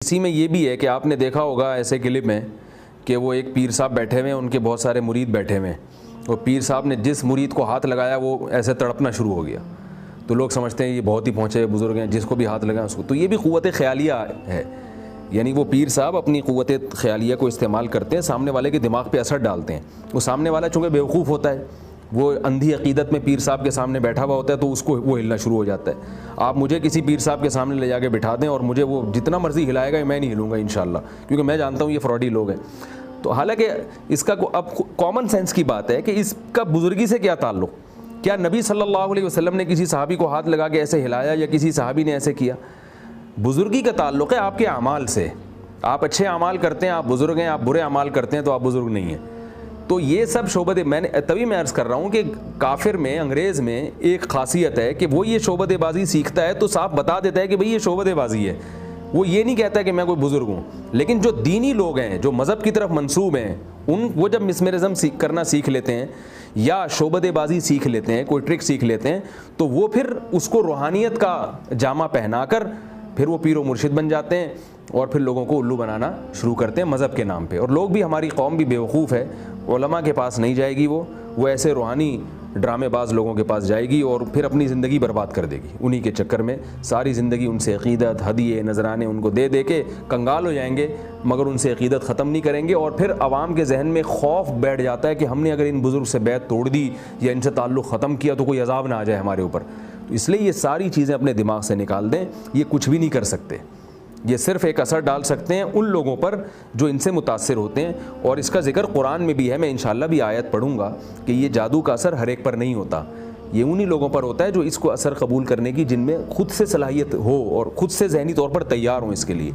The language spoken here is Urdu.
اسی میں یہ بھی ہے کہ آپ نے دیکھا ہوگا ایسے کلپ میں کہ وہ ایک پیر صاحب بیٹھے ہوئے ہیں, ان کے بہت سارے مرید بیٹھے ہوئے ہیں, اور پیر صاحب نے جس مرید کو ہاتھ لگایا وہ ایسے تڑپنا شروع ہو گیا, تو لوگ سمجھتے ہیں یہ بہت ہی پہنچے بزرگ ہیں, جس کو بھی ہاتھ لگایا اس کو. تو یہ بھی قوت خیالیہ ہے, یعنی وہ پیر صاحب اپنی قوت خیالیہ کو استعمال کرتے ہیں, سامنے والے کے دماغ پہ اثر ڈالتے ہیں. وہ سامنے والا چونکہ بیوقوف ہوتا ہے, وہ اندھی عقیدت میں پیر صاحب کے سامنے بیٹھا ہوا ہوتا ہے, تو اس کو وہ ہلنا شروع ہو جاتا ہے. آپ مجھے کسی پیر صاحب کے سامنے لے جا کے بٹھا دیں اور مجھے وہ جتنا مرضی ہلائے گا میں نہیں ہلوں گا انشاءاللہ, کیونکہ میں جانتا ہوں یہ فراڈی لوگ ہیں. تو حالانکہ اس کا اب کامن سینس کی بات ہے کہ اس کا بزرگی سے کیا تعلق. کیا نبی صلی اللہ علیہ وسلم نے کسی صحابی کو ہاتھ لگا کے ایسے ہلایا یا کسی صحابی نے ایسے کیا؟ بزرگی کا تعلق ہے آپ کے اعمال سے. آپ اچھے اعمال کرتے ہیں آپ بزرگ ہیں, آپ برے اعمال کرتے ہیں تو آپ بزرگ نہیں ہیں. تو یہ سب شعبت, میں نے تبھی میں عرض کر رہا ہوں کہ کافر میں, انگریز میں ایک خاصیت ہے کہ وہ یہ شعبت بازی سیکھتا ہے تو صاف بتا دیتا ہے کہ بھئی یہ شعبت بازی ہے. وہ یہ نہیں کہتا کہ میں کوئی بزرگ ہوں. لیکن جو دینی لوگ ہیں, جو مذہب کی طرف منسوب ہیں, وہ جب مسمرزم کرنا سیکھ لیتے ہیں یا شعبت بازی سیکھ لیتے ہیں, کوئی ٹرک سیکھ لیتے ہیں, تو وہ پھر اس کو روحانیت کا جامہ پہنا کر پھر وہ پیر و مرشد بن جاتے ہیں اور پھر لوگوں کو الو بنانا شروع کرتے ہیں مذہب کے نام پہ. اور لوگ بھی, ہماری قوم بھی بیوقوف ہے, علماء کے پاس نہیں جائے گی, وہ ایسے روحانی ڈرامے باز لوگوں کے پاس جائے گی اور پھر اپنی زندگی برباد کر دے گی. انہی کے چکر میں ساری زندگی ان سے عقیدت, ہدیے, نذرانے ان کو دے کے کنگال ہو جائیں گے, مگر ان سے عقیدت ختم نہیں کریں گے. اور پھر عوام کے ذہن میں خوف بیٹھ جاتا ہے کہ ہم نے اگر ان بزرگ سے بیعت توڑ دی یا ان سے تعلق ختم کیا تو کوئی عذاب نہ آ جائے ہمارے اوپر. تو اس لیے یہ ساری چیزیں اپنے دماغ سے نکال دیں. یہ کچھ بھی نہیں کر سکتے, یہ صرف ایک اثر ڈال سکتے ہیں ان لوگوں پر جو ان سے متاثر ہوتے ہیں. اور اس کا ذکر قرآن میں بھی ہے, میں انشاءاللہ بھی آیت پڑھوں گا کہ یہ جادو کا اثر ہر ایک پر نہیں ہوتا, یہ انہی لوگوں پر ہوتا ہے جو اس کو اثر قبول کرنے کی, جن میں خود سے صلاحیت ہو اور خود سے ذہنی طور پر تیار ہوں اس کے لیے.